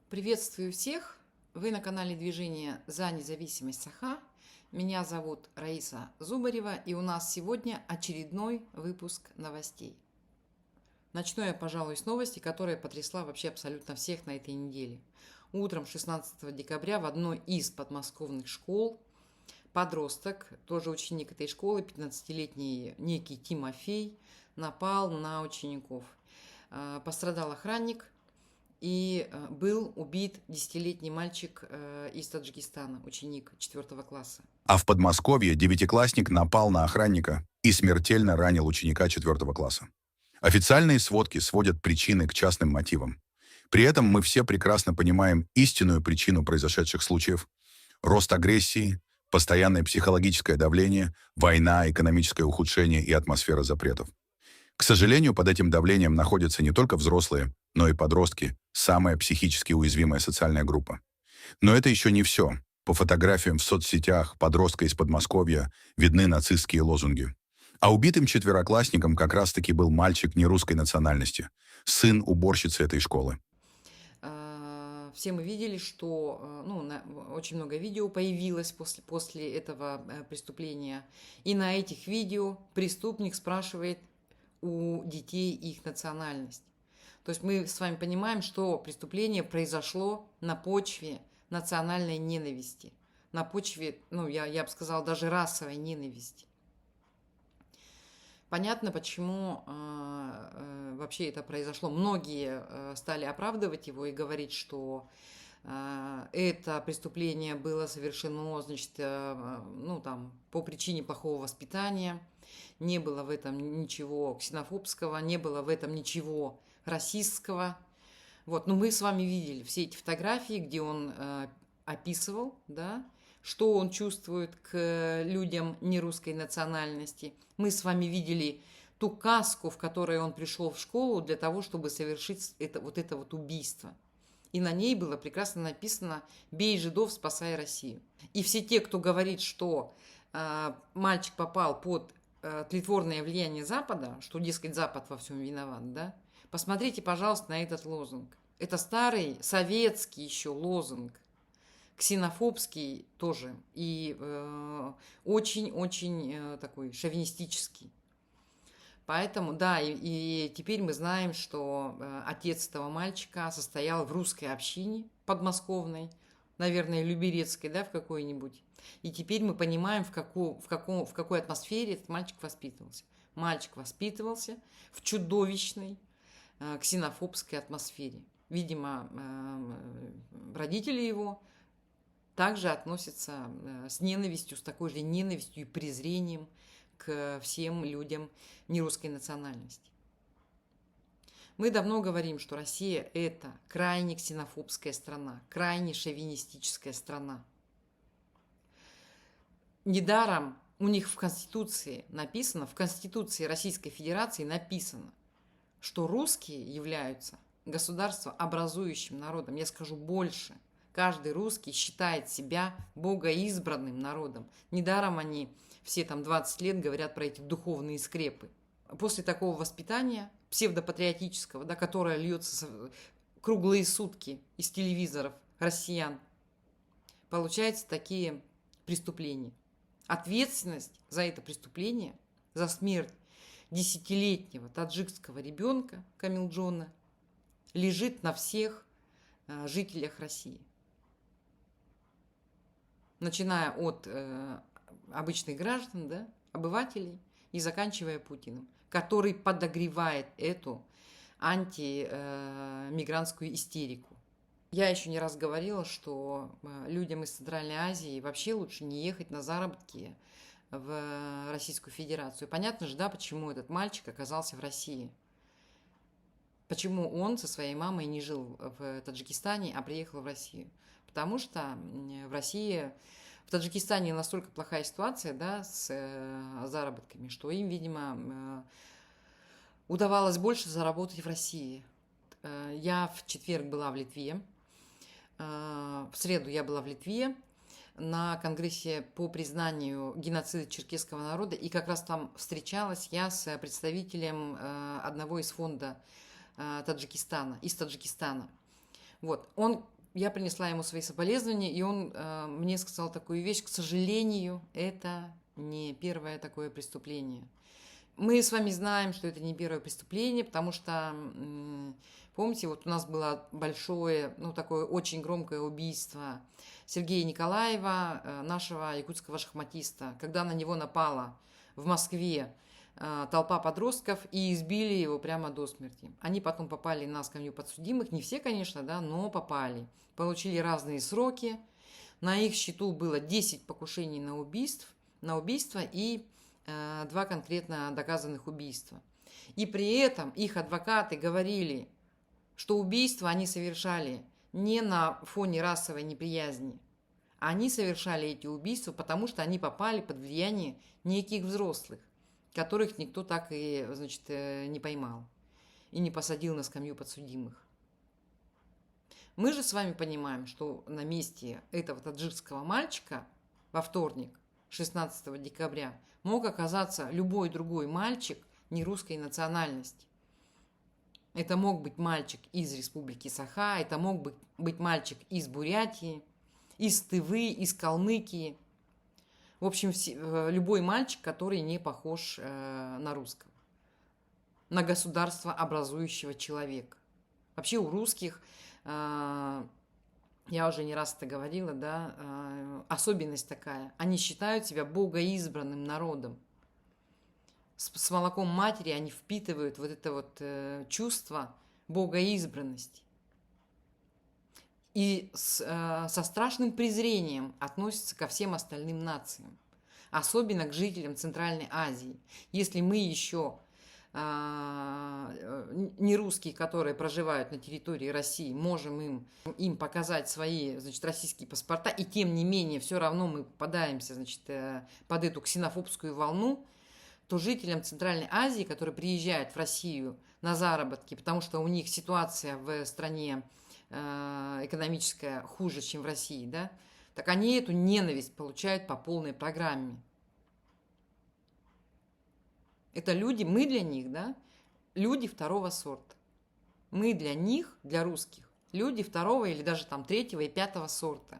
Приветствую всех! Вы на канале движения «За независимость Саха». Меня зовут Раиса Зубарева, и у нас сегодня очередной выпуск новостей. Начну я, пожалуй, с новости, которая потрясла вообще абсолютно всех на этой неделе. Утром 16 декабря в одной из подмосковных школ подросток, тоже ученик этой школы, 15-летний некий Тимофей, напал на учеников. Пострадал охранник, и был убит 10-летний мальчик из Таджикистана, ученик 4 класса. А в Подмосковье девятиклассник напал на охранника и смертельно ранил ученика 4 класса. Официальные сводки сводят причины к частным мотивам. При этом мы все прекрасно понимаем истинную причину произошедших случаев: рост агрессии, постоянное психологическое давление, война, экономическое ухудшение и атмосфера запретов. К сожалению, под этим давлением находятся не только взрослые, но и подростки, самая психически уязвимая социальная группа. Но это еще не все. По фотографиям в соцсетях подростка из Подмосковья видны нацистские лозунги. А убитым четвероклассником как раз-таки был мальчик нерусской национальности, сын уборщицы этой школы. Все мы видели, что очень много видео появилось после этого преступления. И на этих видео преступник спрашивает у детей их национальность. То есть мы с вами понимаем, что преступление произошло на почве национальной ненависти, на почве, я бы сказала, даже расовой ненависти. Понятно, почему вообще это произошло. Многие стали оправдывать его и говорить, что это преступление было совершено, значит, по причине плохого воспитания. Не было в этом ничего ксенофобского, не было в этом ничего расистского. Вот, но мы с вами видели все эти фотографии, где он описывал, да, что он чувствует к людям нерусской национальности. Мы с вами видели ту каску, в которой он пришел в школу для того, чтобы совершить это убийство. И на ней было прекрасно написано «Бей жидов, спасай Россию». И все те, кто говорит, что мальчик попал под тлетворное влияние Запада, что, дескать, Запад во всем виноват, да, посмотрите, пожалуйста, на этот лозунг. Это старый советский еще лозунг, ксенофобский тоже, и очень-очень такой шовинистический. Поэтому, да, и теперь мы знаем, что отец этого мальчика состоял в русской общине подмосковной, наверное, люберецкой, да, в какой-нибудь. И теперь мы понимаем, в какой атмосфере этот мальчик воспитывался. Мальчик воспитывался в чудовищной ксенофобской атмосфере. Видимо, родители его также относятся с ненавистью, с такой же ненавистью и презрением к всем людям нерусской национальности. Мы давно говорим, что Россия – это крайне ксенофобская страна, крайне шовинистическая страна. Недаром у них в Конституции написано, в Конституции Российской Федерации написано, что русские являются государствообразующим народом. Я скажу больше. Каждый русский считает себя богоизбранным народом. Недаром они все 20 лет говорят про эти духовные скрепы. После такого воспитания псевдопатриотического, да, которое льется круглые сутки из телевизоров россиян, получаются такие преступления. Ответственность за это преступление, за смерть 10-летнего таджикского ребенка Камилджона лежит на всех жителях России. Начиная от обычных граждан, да, обывателей, и заканчивая Путиным, который подогревает эту антимигрантскую истерику. Я еще не раз говорила, что людям из Центральной Азии вообще лучше не ехать на заработки в Российскую Федерацию. Понятно же, да, почему этот мальчик оказался в России. Почему он со своей мамой не жил в Таджикистане, а приехал в Россию. Потому что в Таджикистане настолько плохая ситуация, да, с заработками, что им, видимо, удавалось больше заработать в России. Я в четверг была в Литве, в среду я была в Литве на конгрессе по признанию геноцида черкесского народа, и как раз там встречалась я с представителем одного из фонда Таджикистана, из Таджикистана. Вот. Он Я принесла ему свои соболезнования, и он мне сказал такую вещь: к сожалению, это не первое такое преступление. Мы с вами знаем, что это не первое преступление, потому что, помните, вот у нас было большое, ну, такое очень громкое убийство Сергея Николаева, нашего якутского шахматиста, когда на него напала в Москве толпа подростков и избили его прямо до смерти. Они потом попали на скамью подсудимых, не все, конечно, да, но попали. Получили разные сроки. На их счету было 10 покушений на убийство и 2 конкретно доказанных убийства. И при этом их адвокаты говорили, что убийства они совершали не на фоне расовой неприязни. Они совершали эти убийства, потому что они попали под влияние неких взрослых, которых никто так и, значит, не поймал и не посадил на скамью подсудимых. Мы же с вами понимаем, что на месте этого таджикского мальчика во вторник, 16 декабря, мог оказаться любой другой мальчик нерусской национальности. Это мог быть мальчик из республики Саха, это мог быть мальчик из Бурятии, из Тывы, из Калмыкии. В общем, любой мальчик, который не похож на русского, на государство образующего человека. Вообще у русских, я уже не раз это говорила, да, особенность такая. Они считают себя богоизбранным народом. С молоком матери они впитывают вот это вот чувство богоизбранности. И со страшным презрением относятся ко всем остальным нациям, особенно к жителям Центральной Азии. Если мы еще не русские, которые проживают на территории России, можем им показать свои, значит, российские паспорта, и тем не менее все равно мы попадаемся, значит, под эту ксенофобскую волну, то жителям Центральной Азии, которые приезжают в Россию на заработки, потому что у них ситуация в стране экономическая хуже, чем в России, да, так они эту ненависть получают по полной программе. Это люди, мы для них, да, люди второго сорта. Мы для них, для русских, люди второго или даже там третьего и пятого сорта.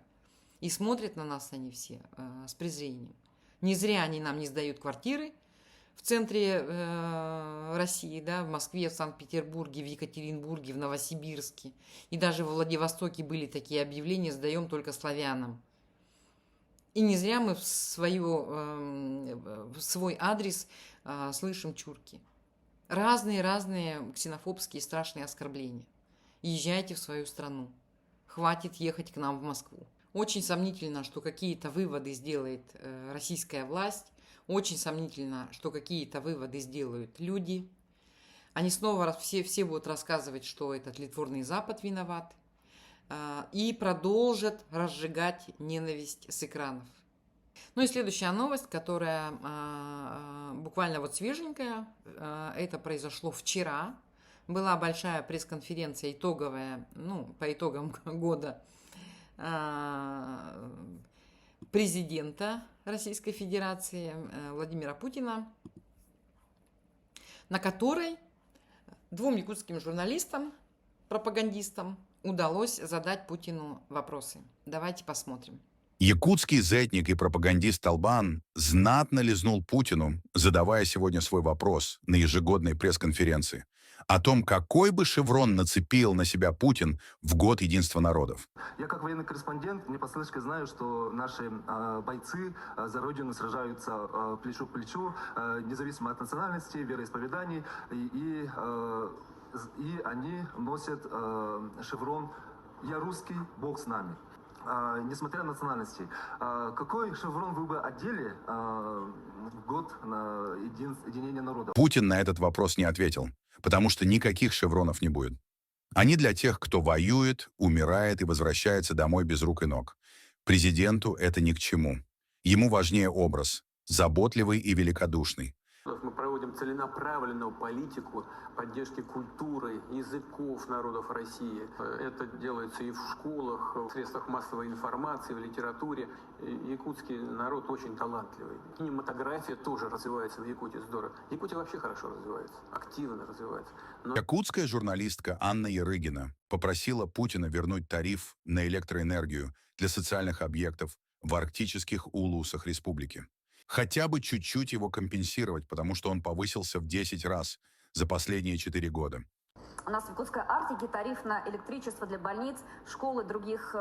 И смотрят на нас они все с презрением. Не зря они нам не сдают квартиры в центре России, да, в Москве, в Санкт-Петербурге, в Екатеринбурге, в Новосибирске. И даже во Владивостоке были такие объявления: сдаем только славянам. И не зря мы в свой адрес слышим чурки. Разные ксенофобские страшные оскорбления. Езжайте в свою страну. Хватит ехать к нам в Москву. Очень сомнительно, что какие-то выводы сделает российская власть. Очень сомнительно, что какие-то выводы сделают люди. Они снова все будут рассказывать, что это тлетворный Запад виноват. И продолжат разжигать ненависть с экранов. Ну и следующая новость, которая буквально вот свеженькая. Это произошло вчера. Была большая пресс-конференция итоговая, ну, по итогам года президента Российской Федерации Владимира Путина, на которой 2 якутским журналистам, пропагандистам, удалось задать Путину вопросы. Давайте посмотрим. Якутский зетник и пропагандист Талбан знатно лизнул Путину, задавая сегодня свой вопрос на ежегодной пресс-конференции о том, какой бы шеврон нацепил на себя Путин в год единства народов. Я как военный корреспондент не понаслышке знаю, что наши бойцы за Родину сражаются плечо к плечу, независимо от национальности, вероисповеданий, и они носят шеврон «Я русский, Бог с нами». Несмотря на национальности, какой шеврон вы бы одели в год на единения народа? Путин на этот вопрос не ответил, потому что никаких шевронов не будет. Они для тех, кто воюет, умирает и возвращается домой без рук и ног. Президенту это ни к чему. Ему важнее образ, заботливый и великодушный. Мы проводим целенаправленную политику поддержки культуры, языков народов России. Это делается и в школах, в средствах массовой информации, в литературе. Якутский народ очень талантливый. Кинематография тоже развивается в Якутии здорово. Якутия вообще хорошо развивается, активно развивается. Но... Якутская журналистка Анна Ярыгина попросила Путина вернуть тариф на электроэнергию для социальных объектов в арктических улусах республики. Хотя бы чуть-чуть его компенсировать, потому что он повысился в 10 раз за последние 4 года. У нас в Якутской Арктике тариф на электричество для больниц, школ и других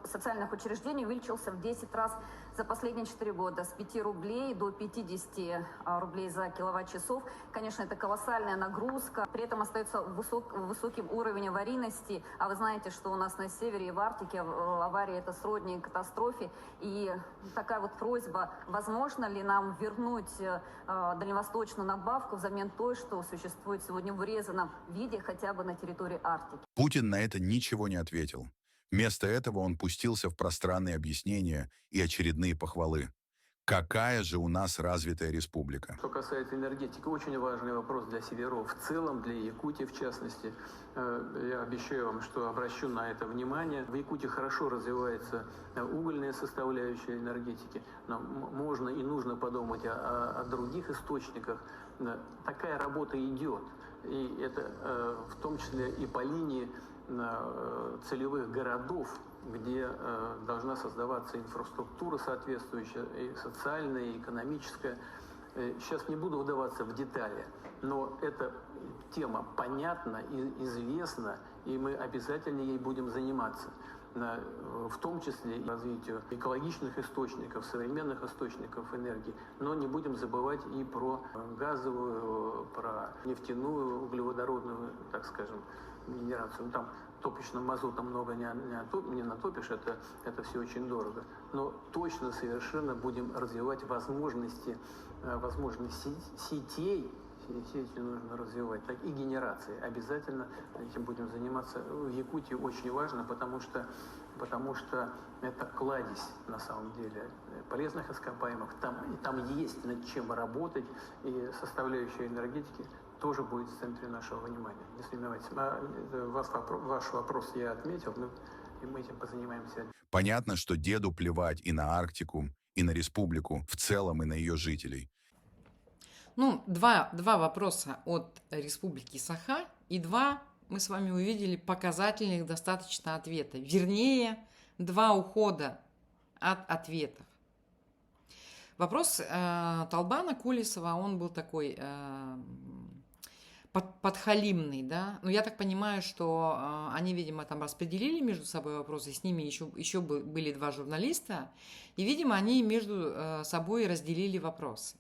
социальных учреждений увеличился в 10 раз за последние 4 года. С 5 рублей до 50 рублей за киловатт-часов. Конечно, это колоссальная нагрузка. При этом остается высоким уровень аварийности. А вы знаете, что у нас на севере и в Арктике аварии это сродни катастрофе. И такая вот просьба, возможно ли нам вернуть дальневосточную надбавку взамен той, что существует сегодня в урезанном виде, хотя бы на территории Арктики. Путин на это ничего не ответил. Вместо этого он пустился в пространные объяснения и очередные похвалы. Какая же у нас развитая республика? Что касается энергетики, очень важный вопрос для северов, в целом для Якутии в частности. Я обещаю вам, что обращу на это внимание. В Якутии хорошо развивается угольная составляющая энергетики, но можно и нужно подумать о других источниках. Такая работа идет, и это в том числе и по линии целевых городов, где должна создаваться инфраструктура соответствующая, и социальная, и экономическая. Сейчас не буду вдаваться в детали, но эта тема понятна и известна, и мы обязательно ей будем заниматься. В том числе и развитию экологичных источников, современных источников энергии. Но не будем забывать и про газовую, про нефтяную, углеводородную, так скажем, генерацию. Там топочным мазутом много не натопишь, это все очень дорого. Но точно совершенно будем развивать возможности сетей, сети нужно развивать, так и генерации. Обязательно этим будем заниматься. В Якутии очень важно, потому что это кладезь, на самом деле, полезных ископаемых. Там есть над чем работать, и составляющая энергетики тоже будет в центре нашего внимания. Не сомневайтесь. Ваш вопрос я отметил, и мы этим позанимаемся. Понятно, что деду плевать и на Арктику, и на республику в целом, и на ее жителей. Ну, два вопроса от Республики Саха, и два мы с вами увидели показательных достаточно ответа. Вернее, два ухода от ответов. Вопрос Талбана Кулисова, он был такой подхалимный, да. Но я так понимаю, что они, видимо, там распределили между собой вопросы, с ними еще были два журналиста, и, видимо, они между собой разделили вопросы.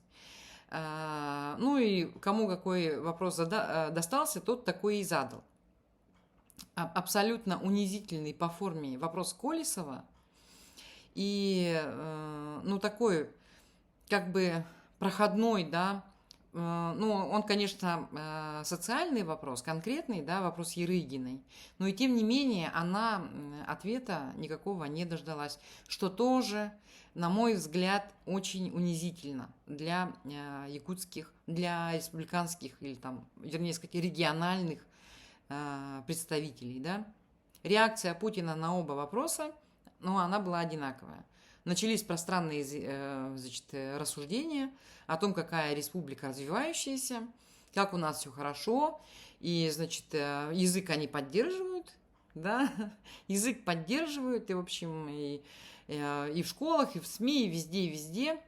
Ну и кому какой вопрос достался, тот такой и задал. Абсолютно унизительный по форме вопрос Колесова. И, ну, такой, как бы, проходной, да. Ну, он, конечно, социальный вопрос, конкретный, да, вопрос Ярыгиной. Но и тем не менее, она ответа никакого не дождалась. Что тоже, на мой взгляд, очень унизительно для якутских, для республиканских или там, вернее сказать, региональных представителей, да. Реакция Путина на оба вопроса, ну, она была одинаковая. Начались пространные, значит, рассуждения о том, какая республика развивающаяся, как у нас все хорошо, и, значит, язык они поддерживают, да, язык поддерживают, и, в общем, и в школах, и в СМИ, и везде,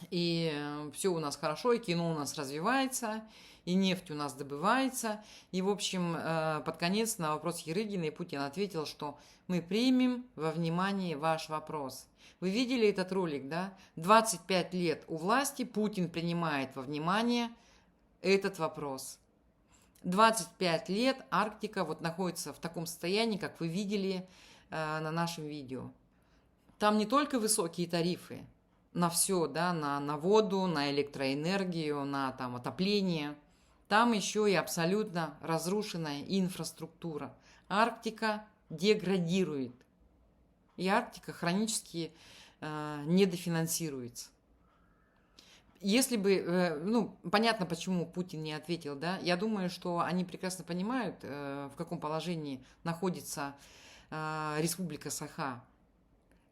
и все у нас хорошо, и кино у нас развивается, и нефть у нас добывается. И, в общем, под конец на вопрос Ярыгиной Путин ответил, что мы примем во внимание ваш вопрос. Вы видели этот ролик, да? 25 лет у власти, Путин принимает во внимание этот вопрос. 25 лет Арктика вот находится в таком состоянии, как вы видели на нашем видео. Там не только высокие тарифы на все, да, на воду, на электроэнергию, на там, отопление. Там еще и абсолютно разрушенная инфраструктура. Арктика деградирует. И Арктика хронически недофинансируется. Если бы, ну, понятно, почему Путин не ответил, да, я думаю, что они прекрасно понимают, в каком положении находится Республика Саха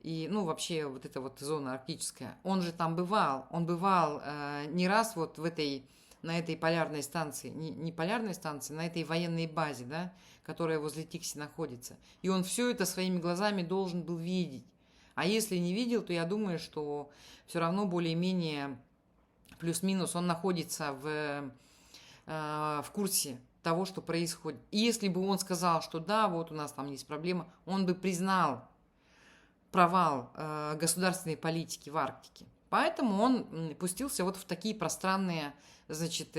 и, ну, вообще вот эта вот зона арктическая. Он же там бывал, он бывал не раз вот на этой полярной станции, не полярной станции, на этой военной базе, да, которая возле Тикси находится. И он все это своими глазами должен был видеть. А если не видел, то я думаю, что все равно более-менее плюс-минус он находится в курсе того, что происходит. И если бы он сказал, что да, вот у нас там есть проблема, он бы признал провал государственной политики в Арктике. Поэтому он пустился вот в такие пространные, значит,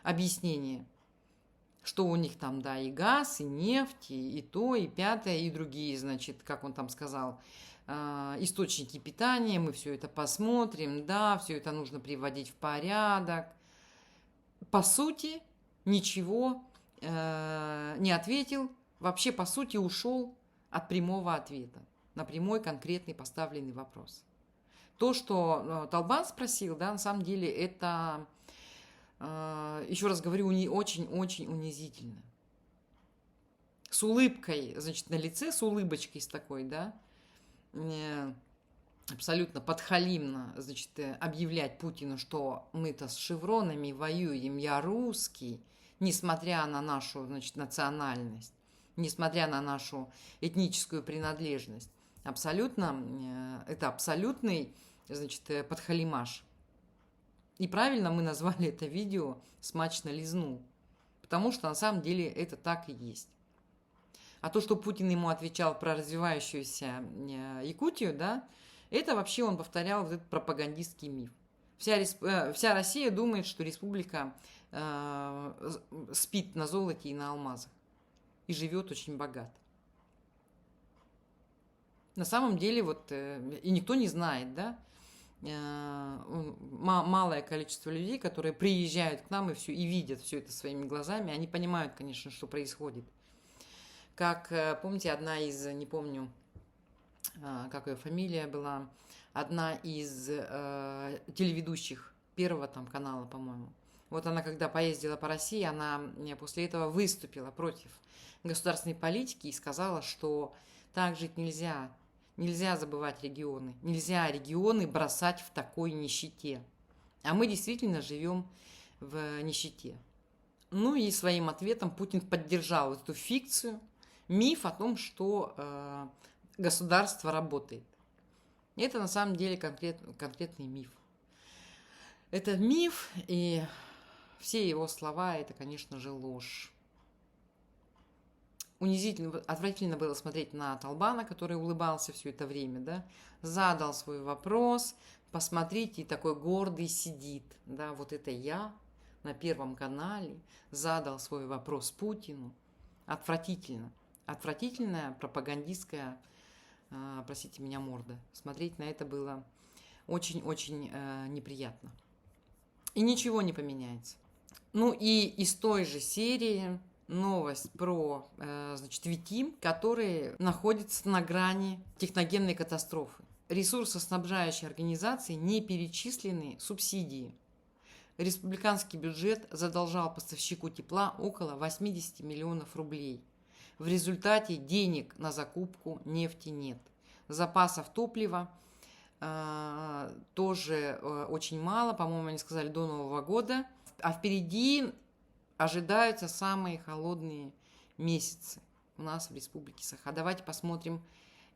объяснения, что у них там, да, и газ, и нефть, и то, и пятое, и другие, значит, как он там сказал, источники питания, мы все это посмотрим, да, все это нужно приводить в порядок. По сути, ничего не ответил, вообще, по сути, ушел от прямого ответа на прямой, конкретный поставленный вопрос. То, что Талбан спросил, да, на самом деле, это, еще раз говорю, очень-очень унизительно. С улыбкой, значит, на лице, с улыбочкой с такой, да, абсолютно подхалимно, значит, объявлять Путину, что мы-то с шевронами воюем, я русский, несмотря на нашу, значит, национальность, несмотря на нашу этническую принадлежность. Абсолютно, это абсолютный, значит, подхалимаш. И правильно мы назвали это видео «Смачно лизнул», потому что на самом деле это так и есть. А то, что Путин ему отвечал про развивающуюся Якутию, да, это вообще он повторял вот этот пропагандистский миф. Вся Россия думает, что республика спит на золоте и на алмазах и живет очень богато. На самом деле, вот, и никто не знает, да, малое количество людей, которые приезжают к нам и видят все это своими глазами, они понимают, конечно, что происходит. Как, помните, одна из, не помню, как ее фамилия была, одна из телеведущих Первого там канала, по-моему. Вот она, когда поездила по России, она после этого выступила против государственной политики и сказала, что так жить нельзя. Нельзя забывать регионы. Нельзя регионы бросать в такой нищете. А мы действительно живем в нищете. Ну и своим ответом Путин поддержал вот эту фикцию, миф о том, что государство работает. И это на самом деле конкретный миф. Это миф, и все его слова, это, конечно же, ложь. Унизительно, отвратительно было смотреть на Талбана, который улыбался все это время, да, задал свой вопрос, посмотрите, и такой гордый сидит, да, вот это я на Первом канале задал свой вопрос Путину. Отвратительно. Отвратительная пропагандистская, простите меня, морда. Смотреть на это было очень-очень неприятно. И ничего не поменяется. Ну и из той же серии новость про, значит, Витим, который находится на грани техногенной катастрофы. Ресурсоснабжающей организации не перечислены субсидии. Республиканский бюджет задолжал поставщику тепла около 80 миллионов рублей. В результате денег на закупку нефти нет. Запасов топлива тоже очень мало, по-моему, они сказали, до Нового года. А впереди ожидаются самые холодные месяцы у нас в Республике Саха. Давайте посмотрим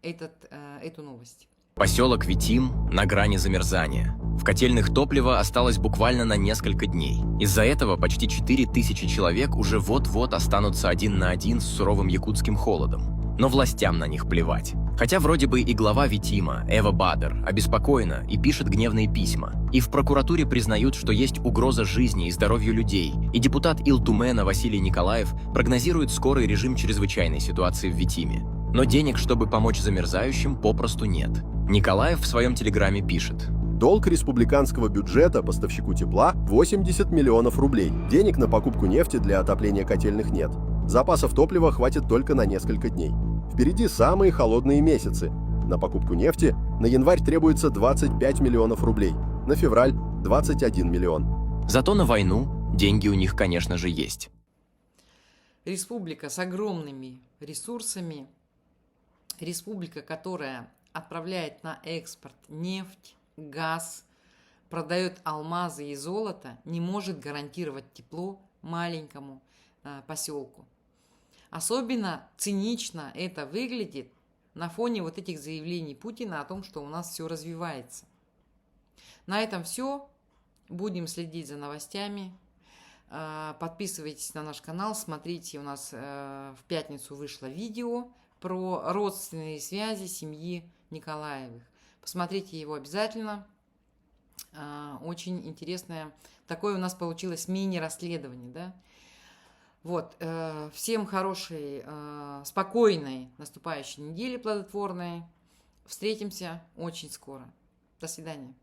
эту новость. Поселок Витим на грани замерзания. В котельных топлива осталось буквально на несколько дней. Из-за этого почти 4000 человек уже вот-вот останутся один на один с суровым якутским холодом. Но властям на них плевать. Хотя вроде бы и глава Витима, Эва Бадер, обеспокоена и пишет гневные письма. И в прокуратуре признают, что есть угроза жизни и здоровью людей. И депутат Ил-Тумена Василий Николаев прогнозирует скорый режим чрезвычайной ситуации в Витиме. Но денег, чтобы помочь замерзающим, попросту нет. Николаев в своем телеграме пишет: долг республиканского бюджета поставщику тепла 80 миллионов рублей. Денег на покупку нефти для отопления котельных нет. Запасов топлива хватит только на несколько дней. Впереди самые холодные месяцы. На покупку нефти на январь требуется 25 миллионов рублей, на февраль 21 миллион. Зато на войну деньги у них, конечно же, есть. Республика с огромными ресурсами, республика, которая отправляет на экспорт нефть, газ, продает алмазы и золото, не может гарантировать тепло маленькому поселку. Особенно цинично это выглядит на фоне вот этих заявлений Путина о том, что у нас все развивается. На этом все. Будем следить за новостями. Подписывайтесь на наш канал, смотрите, у нас в пятницу вышло видео про родственные связи семьи Николаевых. Посмотрите его обязательно. Очень интересное. Такое у нас получилось мини-расследование, да? Вот. Всем хорошей, спокойной наступающей недели плодотворной. Встретимся очень скоро. До свидания.